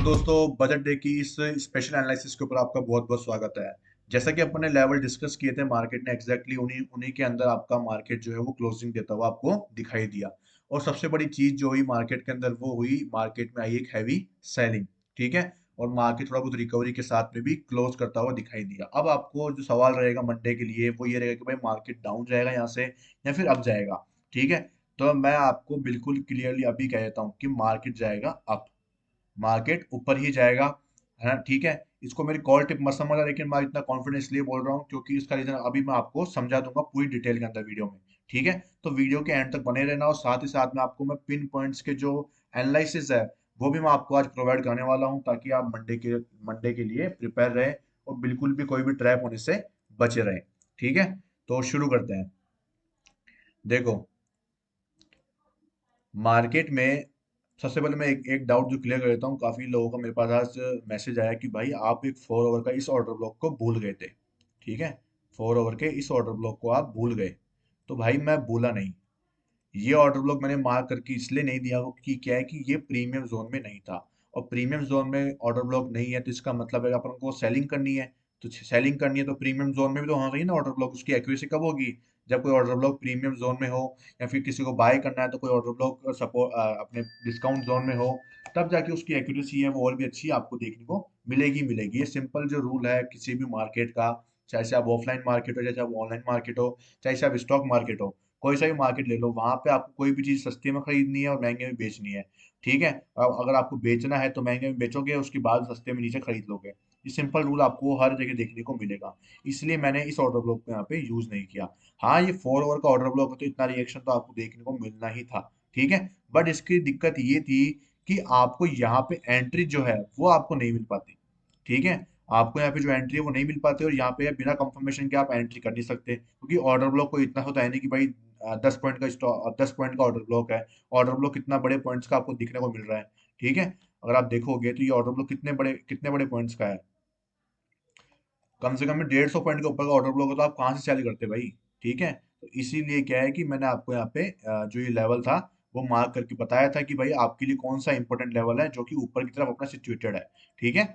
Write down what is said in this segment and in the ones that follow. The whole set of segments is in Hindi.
दोस्तों, बजट डे की इस स्पेशल एनालिसिस के ऊपर आपका बहुत बहुत स्वागत है। जैसा कि अपन ने लेवल डिस्कस किए थे, मार्केट ने एग्जैक्टली उन्हीं उन्हीं के अंदर आपका मार्केट जो है वो क्लोजिंग देता हुआ आपको दिखाई दिया। और सबसे बड़ी चीज जो हुई मार्केट के अंदर वो हुई, मार्केट में आई एक हैवी सेलिंग। ठीक है। और मार्केट थोड़ा बहुत रिकवरी के साथ में भी क्लोज करता हुआ दिखाई दिया। अब आपको जो सवाल रहेगा मंडे के लिए वो ये रहेगा कि भाई मार्केट डाउन जाएगा यहाँ से या फिर अप जाएगा। ठीक है। तो मैं आपको बिल्कुल क्लियरली अभी कह देता हूँ कि मार्केट जाएगा अप। मार्केट ऊपर ही जाएगा। है ना? ठीक है। इसको मेरी कॉल टिप मत समझना, लेकिन मैं इतना कॉन्फिडेंस इसलिए बोल रहा हूँ क्योंकि इसका रीजन अभी मैं आपको समझा दूंगा पूरी डिटेल के अंदर वीडियो में। ठीक है। तो वीडियो के एंड तक बने रहना, और साथ ही साथ में आपको मैं पिन पॉइंट्स के जो एनालिसिस है वो भी मैं आपको आज प्रोवाइड करने वाला हूँ, ताकि आप मंडे के लिए प्रिपेयर रहे और बिल्कुल भी कोई भी ट्रैप होने से बचे रहे। ठीक है। तो शुरू करते हैं। देखो, मार्केट में सबसे पहले मैं एक एक डाउट जो क्लियर कर देता हूँ। काफी लोगों का मेरे पास आज मैसेज आया कि भाई आप एक 4 ओवर का इस ऑर्डर ब्लॉक को भूल गए थे। ठीक है। 4 ओवर के इस ऑर्डर ब्लॉक को आप भूल गए। तो भाई मैं भूला नहीं। ये ऑर्डर ब्लॉक मैंने मार्क करके इसलिए नहीं दिया कि क्या है कि ये प्रीमियम जोन में नहीं था। और प्रीमियम जोन में ऑर्डर ब्लॉक नहीं है तो इसका मतलब है कि अपन को सेलिंग करनी है। तो सेलिंग करनी है तो प्रीमियम जोन में भी तो होना चाहिए ना ऑर्डर ब्लॉक। उसकी एक्यूरेसी कब होगी? जब कोई ऑर्डर ब्लॉक प्रीमियम जोन में हो, या फिर किसी को बाय करना है तो कोई ऑर्डर ब्लॉक सपोर्ट अपने डिस्काउंट जोन में हो, तब जाके उसकी एक्यूरेसी है वो और भी अच्छी आपको देखने को मिलेगी मिलेगी। ये सिंपल जो रूल है किसी भी मार्केट का, चाहे से आप ऑफलाइन मार्केट हो, चाहे आप ऑनलाइन मार्केट हो, चाहे से आप स्टॉक मार्केट हो, कोई सा भी मार्केट ले लो, वहां पे आपको कोई भी चीज सस्ते में खरीदनी है और महंगे में बेचनी है। ठीक है। अब अगर आपको बेचना है तो महंगे में बेचोगे, उसके बाद सस्ते में नीचे खरीद लोगे। ये सिंपल रूल आपको हर जगह देखने को मिलेगा। इसलिए मैंने इस ऑर्डर ब्लॉक को यहाँ पे यूज नहीं किया। हाँ, ये 4 ओवर का ऑर्डर ब्लॉक है तो इतना रिएक्शन तो आपको देखने को मिलना ही था। ठीक है। बट इसकी दिक्कत ये थी कि आपको यहाँ पे एंट्री जो है वो आपको नहीं मिल पाती। ठीक है। आपको यहाँ पे जो एंट्री है वो नहीं मिल पाती, और यहाँ पे बिना कंफर्मेशन के आप एंट्री कर नहीं सकते, क्योंकि ऑर्डर ब्लॉक को इतना होता है नहीं कि भाई 10 पॉइंट का स्टॉक, 10 पॉइंट का ऑर्डर ब्लॉक है। ऑर्डर ब्लॉक कितना बड़े पॉइंट्स का आपको दिखने को मिल रहा है। ठीक है। अगर आप देखोगे तो ये ऑर्डर ब्लॉक कितने बड़े पॉइंट्स का है। कम से कम 150 पॉइंट के ऊपर का ऑर्डर ब्लॉक है तो आप कहाँ से सेल करते भाई। ठीक है। तो इसीलिए क्या है कि मैंने आपको यहाँ पे जो ये लेवल था वो मार्क करके बताया था कि भाई आपके लिए कौन सा इंपॉर्टेंट लेवल है जो कि ऊपर की तरफ अपना सिचुएटेड है। ठीक है।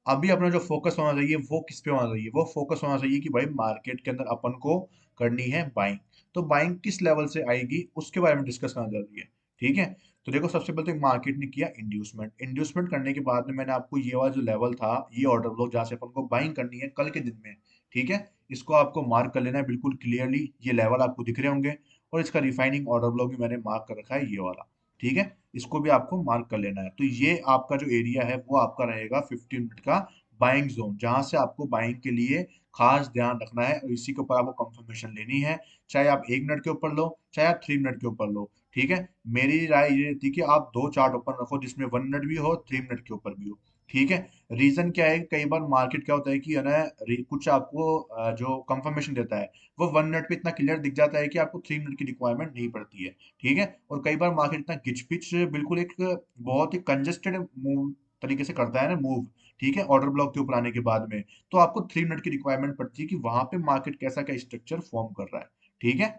अभी अपना जो फोकस होना चाहिए वो किस पे होना चाहिए? वो फोकस होना चाहिए कि भाई मार्केट के अंदर अपन को करनी है बाइंग। तो बाइंग किस लेवल से आएगी उसके बारे में डिस्कस करना जरूरी है। ठीक है। तो देखो, सबसे पहले तो मार्केट ने किया इंड्यूसमेंट। इंड्यूसमेंट करने के बाद में मैंने आपको ये वाला जो लेवल था, ये ऑर्डर ब्लॉक जहां से अपन को बाइंग करनी है कल के दिन में। ठीक है। इसको आपको मार्क कर लेना है बिल्कुल क्लियरली। ये लेवल आपको दिख रहे होंगे। और इसका रिफाइनिंग ऑर्डर ब्लॉक भी मैंने मार्क कर रखा है, ये वाला। ठीक है। इसको भी आपको मार्क कर लेना है। तो ये आपका जो एरिया है वो आपका रहेगा 15 मिनट का बाइंग जोन, जहां से आपको बाइंग के लिए खास ध्यान रखना है, और इसी के ऊपर आपको कंफर्मेशन लेनी है। चाहे आप 1 मिनट के ऊपर लो, चाहे आप 3 मिनट के ऊपर लो। ठीक है। मेरी राय ये रहती है कि आप दो चार्ट ओपन रखो जिसमें 1 मिनट भी हो, 3 मिनट के ऊपर भी हो। ठीक है। रीजन क्या है, कई बार मार्केट क्या होता है कि है ना, कुछ आपको जो कंफर्मेशन देता है वो 1 मिनट पे इतना क्लियर दिख जाता है कि आपको 3 मिनट की रिक्वायरमेंट नहीं पड़ती है। ठीक है। और कई बार मार्केट इतना गिच पिच बिल्कुल एक बहुत ही कंजेस्टेड मूव तरीके से करता है ना मूव। ठीक है। ऑर्डर ब्लॉक के ऊपर आने के बाद में तो आपको 3 मिनट की रिक्वायरमेंट पड़ती है कि वहां पे मार्केट कैसा क्या स्ट्रक्चर फॉर्म कर रहा है। ठीक है।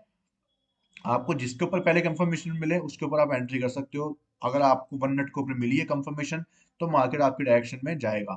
आपको जिसके ऊपर पहले कंफर्मेशन मिले उसके ऊपर आप एंट्री कर सकते हो। अगर आपको 1 मिनट के ऊपर मिली है कंफर्मेशन तो मार्केट आपके डायरेक्शन में जाएगा।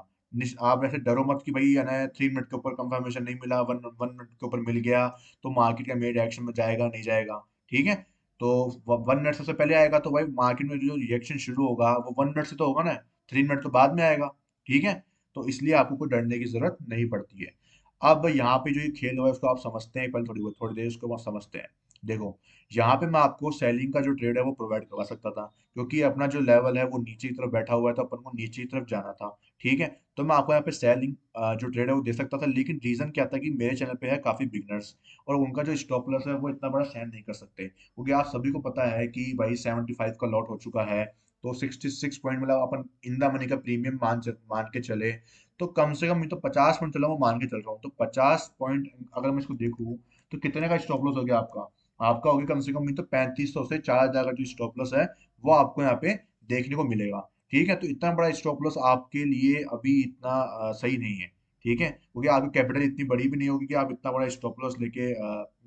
आप ऐसे डरो मत कि भाई है ना 3 मिनट के ऊपर कंफर्मेशन नहीं मिला, वन वन मिनट के ऊपर मिल गया तो मार्केट का मेरे डायरेक्शन में जाएगा नहीं जाएगा। ठीक है। तो 1 मिनट सबसे पहले आएगा तो भाई मार्केट में जो रिएक्शन शुरू होगा वो 1 मिनट से तो होगा ना, 3 मिनट तो बाद में आएगा। ठीक है। तो इसलिए आपको कोई डरने की जरूरत नहीं पड़ती है। अब यहाँ पे जो ये खेल हुआ है उसको आप समझते हैं, पहले थोड़ी देर उसको आप समझते हैं। देखो, यहाँ पे मैं आपको सेलिंग का जो ट्रेड है वो प्रोवाइड करवा सकता था, क्योंकि अपना जो लेवल है वो नीचे की तरफ बैठा हुआ है तो अपन को नीचे की तरफ जाना था। ठीक है। तो मैं आपको यहाँ पे सेलिंग जो ट्रेड है वो दे सकता था, लेकिन रीजन क्या था कि मेरे चैनल पे है काफी बिगनर्स, और उनका जो स्टॉप लॉस है वो इतना बड़ा सहन नहीं कर सकते, क्योंकि आप सभी को पता है कि भाई 75 का लॉट हो चुका है। तो 66 पॉइंट मतलब अपन इन द मनी का प्रीमियम मान के चले तो कम से कम मैं तो 50 पॉइंट चला वो मान के चल रहा हूँ। तो 50 पॉइंट अगर मैं इसको देखूँ तो कितने का स्टॉप लॉस हो गया आपका? आपका होगी कम से कम नहीं तो 3500 से 4000 का जो स्टॉप लॉस है वो आपको यहाँ पे देखने को मिलेगा। ठीक है। तो इतना बड़ा स्टॉप लॉस आपके लिए अभी इतना सही नहीं है। ठीक है। क्योंकि आपकी कैपिटल इतनी बड़ी भी नहीं होगी कि आप इतना बड़ा स्टॉप लॉस लेके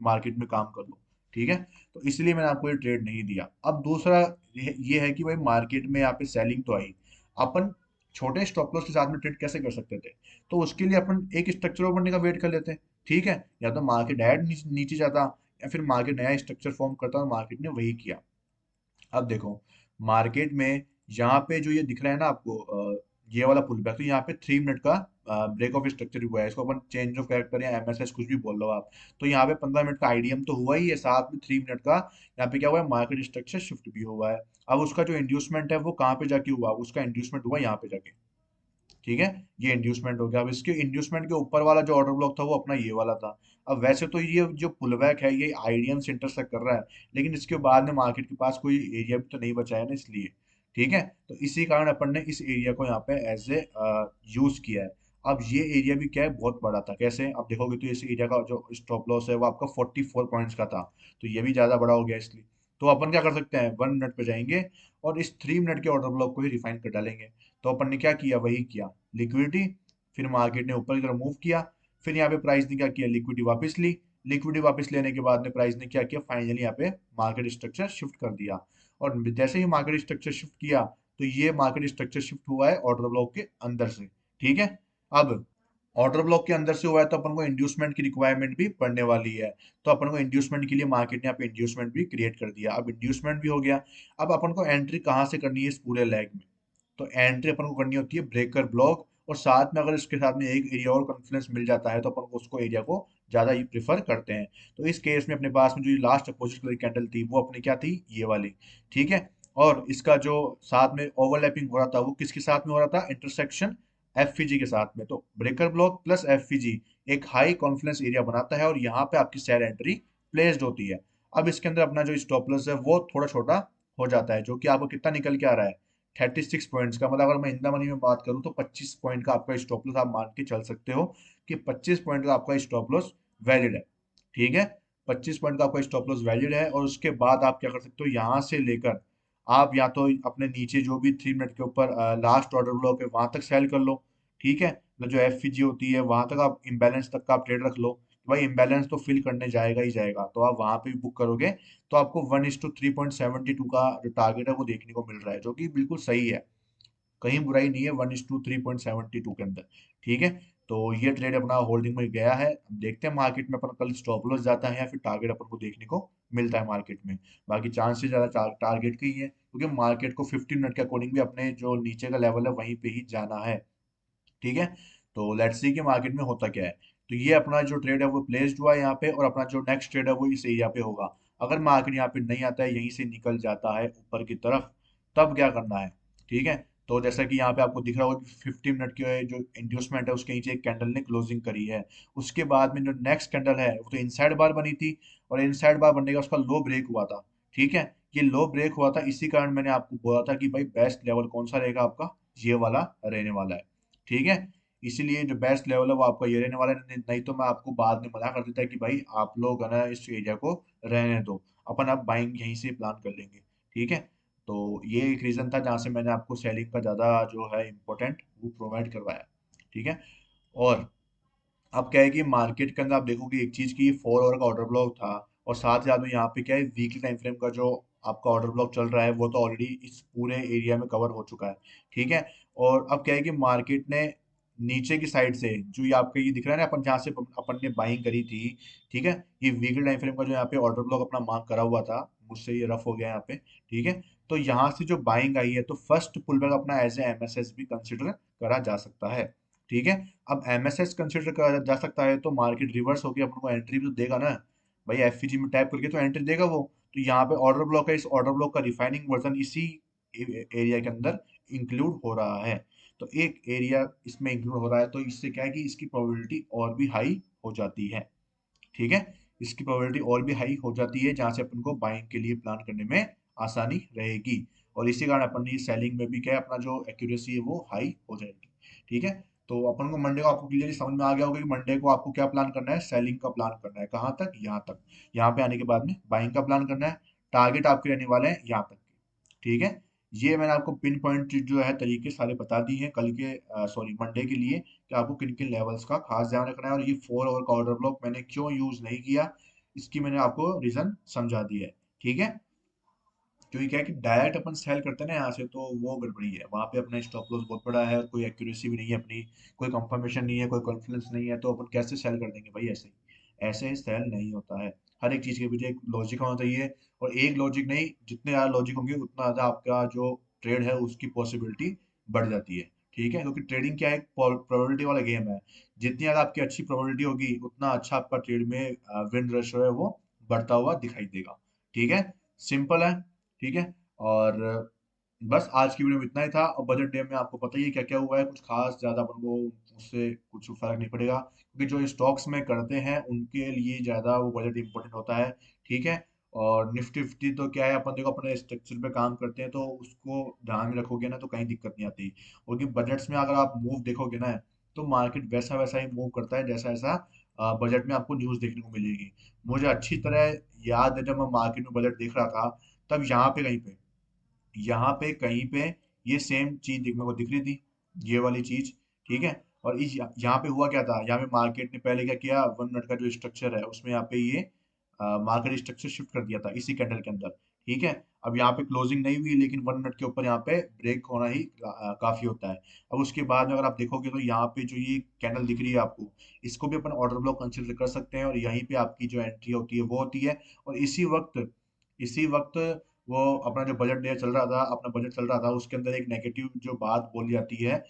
मार्केट में काम कर लो। ठीक है। तो इसलिए मैंने आपको ये ट्रेड नहीं दिया। अब दूसरा ये है कि भाई मार्केट में यहाँ पे सेलिंग तो आई, अपन छोटे स्टॉप लॉस के साथ में ट्रेड कैसे कर सकते थे? तो उसके लिए अपन एक स्ट्रक्चर बनने का वेट कर लेते हैं। ठीक है, या तो मार्केट डायरेक्ट नीचे जाता, या फिर मार्केट नया स्ट्रक्चर फॉर्म करता, और मार्केट ने वही किया। अब देखो, मार्केट में यहाँ पे जो ये दिख रहा है ना आपको, ये वाला पुल बैक, तो यहाँ पे 3 मिनट का ब्रेक ऑफ स्ट्रक्चर हुआ है। इसको अपन चेंज ऑफ कैरेक्टर या एमएसएस कुछ भी बोल लो आप। तो यहाँ पे 15 मिनट का आईडीएम तो हुआ ही है, साथ में 3 मिनट का यहाँ पे क्या हुआ है, मार्केट स्ट्रक्चर शिफ्ट भी हुआ है। अब उसका जो इंड्यूसमेंट है वो कहाँ पे जाके हुआ, उसका इंड्यूसमेंट हुआ यहाँ पे जाके। ठीक है, ये इंड्यूसमेंट हो गया। अब इसके इंड्यूसमेंट के ऊपर वाला जो ऑर्डर ब्लॉक था वो अपना ये वाला था। अब वैसे तो ये जो पुलबैक है ये आईडीएम से इंटरसेक्ट कर रहा है, लेकिन इसके बाद में मार्केट के पास कोई एरिया भी तो नहीं बचा है ना, इसलिए। ठीक है, तो इसी कारण अपन ने इस एरिया को यहाँ पे एज ए यूज किया है। अब ये एरिया भी क्या है, बहुत बड़ा था। कैसे, अब देखोगे तो इस एरिया का जो स्टॉप लॉस है वो आपका 44 पॉइंट्स का था, तो ये भी ज्यादा बड़ा हो गया इसलिए। तो अपन क्या कर सकते हैं, 1 मिनट पे जाएंगे और इस 3 मिनट के ऑर्डर ब्लॉक को ही रिफाइन कर डालेंगे। तो अपन ने क्या किया, वही किया, लिक्विडिटी, फिर मार्केट ने ऊपर की तरफ मूव किया, फिर यहाँ पे प्राइस ने क्या किया, लिक्विडिटी वापस ली। लिक्विडिटी वापस लेने के बाद में प्राइस ने क्या किया, फाइनली यहाँ पे मार्केट स्ट्रक्चर शिफ्ट कर दिया। और जैसे ही मार्केट स्ट्रक्चर शिफ्ट किया, तो ये मार्केट स्ट्रक्चर शिफ्ट हुआ है ऑर्डर ब्लॉक के अंदर से। ठीक है, अब ऑर्डर ब्लॉक के अंदर से हुआ है तो अपन को इंड्यूसमेंट की रिक्वायरमेंट भी पड़ने वाली है। तो अपन को इंड्यूसमेंट के लिए मार्केट ने यहाँ पे इंड्यूसमेंट भी क्रिएट कर दिया। अब इंड्यूसमेंट भी हो गया, अब अपन को एंट्री कहाँ से करनी है इस पूरे लेग में? तो एंट्री अपन को करनी होती है ब्रेकर ब्लॉक, और साथ में अगर इसके साथ में एक एरिया और कॉन्फ्लुएंस मिल जाता है तो अपन को उसको एरिया को ज्यादा ही प्रेफर करते हैं। तो इस केस में अपने पास में जो लास्ट अपोजिट कलर कैंडल थी वो अपनी क्या थी, ये वाली। ठीक है, और इसका जो साथ में ओवरलैपिंग हो रहा था वो किसके साथ में हो रहा था, इंटरसेक्शन एफईजी के साथ में। तो ब्रेकर ब्लॉक प्लस एफईजी एक हाई कॉन्फ्लुएंस एरिया बनाता है, और यहाँ पे आपकी सेल एंट्री प्लेस्ड होती है। अब इसके अंदर अपना जो स्टॉप लॉस है वो थोड़ा छोटा हो जाता है, जो कि आपको कितना निकल के आ रहा है, 36 पॉइंट्स का। मतलब अगर मैं इंदा मनी में बात करूं तो 25 पॉइंट का आपका स्टॉप लॉस आप मान के चल सकते हो कि 25 पॉइंट का आपका स्टॉप लॉस वैलिड है। ठीक है, 25 पॉइंट का आपका स्टॉप लॉस वैलिड है, और उसके बाद आप क्या कर सकते हो, यहाँ से लेकर आप या तो अपने नीचे जो भी 3 मिनट के ऊपर लास्ट ऑर्डर ब्लॉक है वहां तक सेल कर लो। ठीक है, मतलब जो एफ होती है वहां तक आप इम्बैलेंस तक का आप ट्रेड रख लो। भाई इम्बैलेंस तो फिल करने जाएगा ही जाएगा, तो आप वहां पे भी बुक करोगे तो आपको 1:3.72 का जो टारगेट है वो देखने को मिल रहा है, जो कि बिल्कुल सही है। कहीं बुराई नहीं है 1:3.72 के अंदर। ठीक है, तो ये ट्रेड अपना होल्डिंग में गया है। अब देखते हैं मार्केट में अपन कल स्टॉप लॉस जाता है या फिर टारगेट अपन को देखने को मिलता है मार्केट में। बाकी चांसेस ज्यादा टारगेट के ही है, क्योंकि मार्केट को 15 मिनट के अकॉर्डिंग भी अपने जो नीचे का लेवल है वहीं पे ही जाना है। ठीक है, तो लेट्स सी कि मार्केट में होता क्या है। तो ये अपना जो ट्रेड है वो प्लेस्ड हुआ है यहाँ पे, और अपना जो नेक्स्ट ट्रेड है वो इस एरिया पे होगा। अगर मार्केट यहाँ पे नहीं आता है, यहीं से निकल जाता है ऊपर की तरफ, तब क्या करना है? ठीक है, तो जैसा कि यहाँ पे आपको दिख रहा होगा कि 50 मिनट के जो इंड्यूसमेंट है उसके नीचे एक कैंडल ने क्लोजिंग करी है। उसके बाद में जो नेक्स्ट कैंडल है वो तो इनसाइड बार बनी थी, और इनसाइड बार बनने का उसका लो ब्रेक हुआ था। ठीक है, ये लो ब्रेक हुआ था, इसी कारण मैंने आपको बोला था कि भाई बेस्ट लेवल कौन सा रहेगा आपका, ये वाला रहने वाला है। ठीक है, इसीलिए जो बेस्ट लेवल है वो आपका ये रहने वाला है। नहीं नहीं तो मैं आपको बाद में मना कर देता है कि भाई आप लोग है ना इस एरिया को रहने दो, अपन अब बाइंग यहीं से प्लान कर लेंगे। ठीक है, तो ये एक रीजन था जहाँ से मैंने आपको सेलिंग का ज़्यादा जो है इम्पोर्टेंट वो प्रोवाइड करवाया। ठीक है, और अब क्या है कि मार्केट के अंदर आप देखोगे एक चीज की 4 आवर का ऑर्डर ब्लॉक था, और साथ ही साथ में यहाँ पे क्या है, वीकली टाइम फ्रेम का जो आपका ऑर्डर ब्लॉक चल रहा है वो तो ऑलरेडी इस पूरे एरिया में कवर हो चुका है। ठीक है, और अब क्या है कि मार्केट ने नीचे की साइड से जो ये आपका ये दिख रहा है ना, अपन जहाँ से अपन ने बाइंग करी थी। ठीक है, ये वीकली टाइम फ्रेम का जो यहाँ पे ऑर्डर ब्लॉक अपना मार्क करा हुआ था, मुझसे ये रफ हो गया यहाँ पे। ठीक है, तो यहाँ से जो बाइंग आई है तो फर्स्ट पुलबैक अपना एज ए एमएसएस भी कंसिडर करा जा सकता है। ठीक है, अब एमएसएस कंसिडर करा जा सकता है तो मार्केट रिवर्स होकर अपन को एंट्री भी तो देगा ना। भाई एफईजी में टैप करके तो एंट्री देगा वो। तो यहाँ पे ऑर्डर ब्लॉक है, इस ऑर्डर ब्लॉक का रिफाइनिंग वर्जन इसी एरिया के अंदर इंक्लूड हो रहा है। तो एक एरिया इसमें इंक्लूड हो रहा है, तो इससे क्या है कि इसकी प्रोबेबिलिटी और भी हाई हो जाती है। ठीक है, इसकी प्रोबेबिलिटी और भी हाई हो जाती है, जहां से अपन को बाइंग के लिए प्लान करने में आसानी रहेगी। और इसी कारण अपन की सेलिंग में भी क्या है, अपना जो एक्यूरेसी है वो हाई हो जाएगी। ठीक है, तो अपन को मंडे को आपको क्लियरली समझ में आ गया होगा कि मंडे को आपको क्या प्लान करना है, सेलिंग का प्लान करना है। कहाँ तक, यहाँ तक। यहाँ पे आने के बाद में बाइंग का प्लान करना है। टारगेट आपके रहने वाले हैं यहाँ तक के। ठीक है, ये मैंने आपको पिन पॉइंट जो है तरीके सारे बता दिए हैं कल के, सॉरी मंडे के लिए, कि आपको किन किन लेवल्स का खास ध्यान रखना है। और ये 4 आवर का ऑर्डर ब्लॉक मैंने क्यों यूज नहीं किया, इसकी मैंने आपको रीजन समझा दिया है। ठीक है, क्योंकि क्या है कि डायरेक्ट अपन सेल करते हैं ना यहाँ से, तो वो गड़बड़ी है, वहां पे अपना स्टॉप लॉस बहुत बड़ा है और कोई एक्यूरेसी भी नहीं है अपनी, कोई कंफर्मेशन नहीं है, कोई कॉन्फिडेंस नहीं है, तो अपन कैसे सेल कर देंगे भाई ऐसे ही? ऐसे सेल नहीं होता है। हर एक चीज के पीछे एक लॉजिक होना चाहिए, और एक लॉजिक नहीं, जितने ज्यादा लॉजिक होंगे उतना ज्यादा आपका जो ट्रेड है उसकी पॉसिबिलिटी बढ़ जाती है। ठीक है, क्योंकि ट्रेडिंग क्या है, एक प्रोबेबिलिटी वाला गेम है। जितनी ज्यादा आपकी अच्छी प्रोबेबिलिटी होगी उतना अच्छा आपका ट्रेड में विन रेशो है वो बढ़ता हुआ दिखाई देगा। ठीक है, सिंपल है। ठीक है, और बस आज की वीडियो में इतना ही था। और बजट डे में आपको पता ही है क्या क्या हुआ है, कुछ खास ज्यादा अपन को उससे कुछ फर्क नहीं पड़ेगा, क्योंकि जो स्टॉक्स में करते हैं उनके लिए ज्यादा वो बजट इंपॉर्टेंट होता है। ठीक है, और निफ्टी फिफ्टी तो क्या है, अपन देखो अपने स्ट्रक्चर पे काम करते हैं, तो उसको ध्यान में रखोगे ना तो कहीं दिक्कत नहीं आती। क्योंकि बजट्स में अगर आप मूव देखोगे ना, तो मार्केट वैसा वैसा ही मूव करता है जैसा ऐसा बजट में आपको न्यूज देखने को मिलेगी। मुझे अच्छी तरह याद है, जब मैं मार्केट में बजट देख रहा था, तब यहाँ पे कहीं पे ये सेम चीज देखने को दिख रही थी, ये वाली चीज। ठीक है, और इस यहाँ पे हुआ क्या था, यहाँ पे मार्केट ने पहले क्या किया, 1 मिनट का जो स्ट्रक्चर है उसमें यहाँ पे ये मार्केट स्ट्रक्चर शिफ्ट कर दिया था इसी कैंडल के अंदर। ठीक है, अब यहाँ पे क्लोजिंग नहीं हुई, लेकिन 1 मिनट के ऊपर यहाँ पे ब्रेक होना ही काफी होता है। अब उसके बाद में अगर आप देखोगे तो यहाँ पे जो ये कैंडल दिख रही है आपको, इसको भी अपन ऑर्डर ब्लॉक कंसिडर कर सकते हैं, और यहीं पे आपकी जो एंट्री होती है वो होती है। और इसी वक्त वो अपना जो बजट डे चल रहा था, अपना बजट चल रहा था, उसके अंदर एक नेगेटिव जो बात बोली जाती है,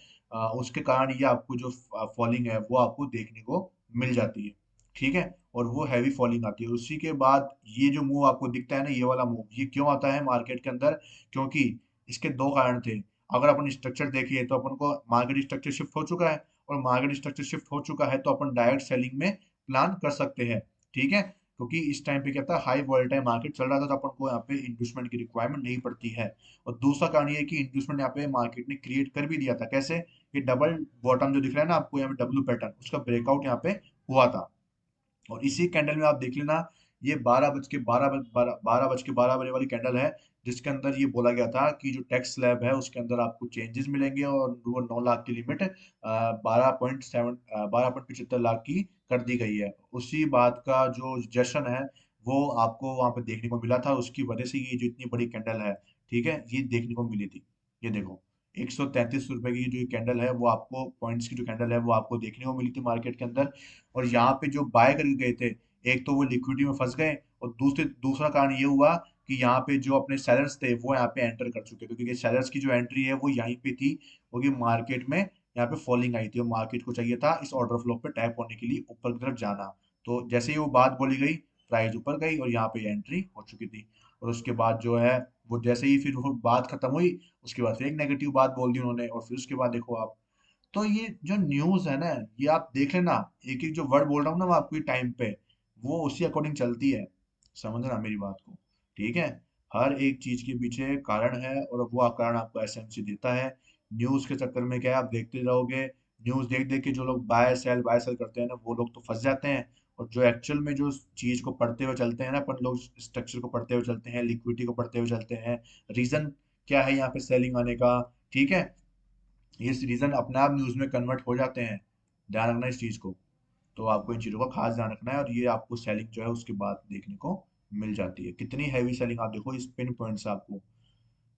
उसके कारण ये आपको जो फॉलिंग है वो आपको देखने को मिल जाती है। ठीक है, और वो हैवी फॉलिंग आती है। उसी के बाद ये जो मूव आपको दिखता है ना, ये वाला मूव, ये क्यों आता है मार्केट के अंदर? क्योंकि इसके दो कारण थे। अगर अपन स्ट्रक्चर देखिए तो अपन को मार्केट स्ट्रक्चर शिफ्ट हो चुका है, और मार्केट स्ट्रक्चर शिफ्ट हो चुका है तो अपन डायरेक्ट सेलिंग में प्लान कर सकते हैं। ठीक है, क्योंकि इस टाइम पे क्या था, हाई वोलेटाइल मार्केट चल रहा था, तो अपन को यहाँ पे इंड्यूसमेंट की रिक्वायरमेंट नहीं पड़ती है। और दूसरा कारण ये है कि इंड्यूसमेंट यहाँ पे मार्केट ने क्रिएट कर भी दिया था। कैसे? ये डबल बॉटम जो दिख रहा है ना आपको यहाँ पे, डब्ल्यू पैटर्न, उसका ब्रेकआउट यहाँ पे हुआ था। और इसी कैंडल में आप देख लेना, ये 12 बज के 12 बजे वाली कैंडल है, जिसके अंदर ये बोला गया था कि जो टैक्स स्लैब है उसके अंदर आपको चेंजेस मिलेंगे, और वो 9 लाख की लिमिट 12.75 लाख की कर दी गई है। उसी बात का जो जश्न है वो आपको वहां पे देखने को मिला था, उसकी वजह से ये जो इतनी बड़ी कैंडल है, ठीक है, ये देखने को मिली थी। ये देखो, 133 रुपए की जो कैंडल है वो आपको, पॉइंट्स की जो कैंडल है वो आपको देखने को मिली थी मार्केट के अंदर। और यहाँ पे जो बाय करके गए थे, एक तो वो लिक्विडिटी में फंस गए, और दूसरा कारण ये हुआ कि यहाँ पे जो अपने सेलर्स थे वो यहाँ पे एंटर कर चुके थे, क्योंकि सेलर्स की जो एंट्री है वो यहीं पे थी, क्योंकि मार्केट में यहाँ पे फॉलिंग आई थी, और मार्केट को चाहिए था इस ऑर्डर फ्लो पे टैप होने के लिए ऊपर की तरफ जाना। तो जैसे ही वो बात बोली गई, प्राइस ऊपर गई और यहाँ पे एंट्री हो चुकी थी। और उसके बाद जो है, वो जैसे ही फिर वो बात खत्म हुई, उसके बाद फिर एक नेगेटिव बात बोल दी उन्होंने, और फिर उसके बाद देखो आप। तो ये जो न्यूज है ना, ये आप देख लेना, एक एक जो वर्ड बोल रहा हूँ ना मैं आपको टाइम पे, वो उसी अकॉर्डिंग चलती है। समझना मेरी बात को। ठीक है, हर एक चीज के पीछे कारण है, और वो कारण आपको एसएमसी देता है। न्यूज के चक्कर में क्या है, आप देखते रहोगे, न्यूज देख देख के जो लोग बाय सेल करते हैं ना, वो लोग तो फंस जाते हैं। और जो एक्चुअल में जो चीज को पढ़ते हुए चलते हैं ना, अपन लोग स्ट्रक्चर को पढ़ते हुए चलते हैं, लिक्विडिटी को पढ़ते हुए चलते हैं, रीजन क्या है यहाँ पे सेलिंग आने का, ठीक है, ये रीजन अपने आप न्यूज में कन्वर्ट हो जाते हैं। ध्यान रखना इस चीज को। तो आपको इन चीजों का खास ध्यान रखना है, और ये आपको सेलिंग जो है उसके बाद देखने को मिल जाती है। कितनी हैवी सेलिंग आप देखो इस पिन पॉइंट से आपको,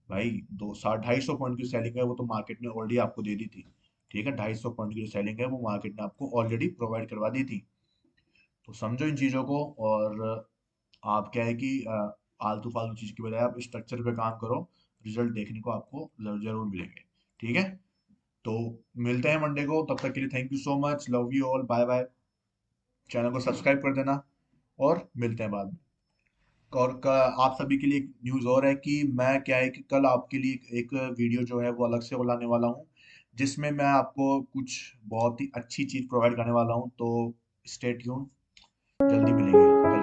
भाई 200 250 पॉइंट की सेलिंग है वो तो मार्केट ने ऑलरेडी आपको दे दी थी। ठीक है, 250 पॉइंट की जो सेलिंग है वो मार्केट ने आपको ऑलरेडी प्रोवाइड करवा दी थी। तो समझो इन चीजों को। और आप क्या है कि आलतू फालतू चीज की बजाय आप स्ट्रक्चर पे काम करो, रिजल्ट देखने को आपको जरूर मिलेंगे। ठीक है, तो मिलते हैं मंडे को, तब तक के लिए thank you so much, love you all, bye bye. Channel को सब्सक्राइब कर देना, और मिलते हैं बाद में। और आप सभी के लिए एक न्यूज़ और है कि मैं क्या है कि कल आपके लिए एक वीडियो जो है वो अलग से लाने वाला हूँ, जिसमें मैं आपको कुछ बहुत ही अच्छी चीज़ प्रोवाइड करने वाला हूँ। तो स्टे ट्यून, जल्दी मिलेंगे।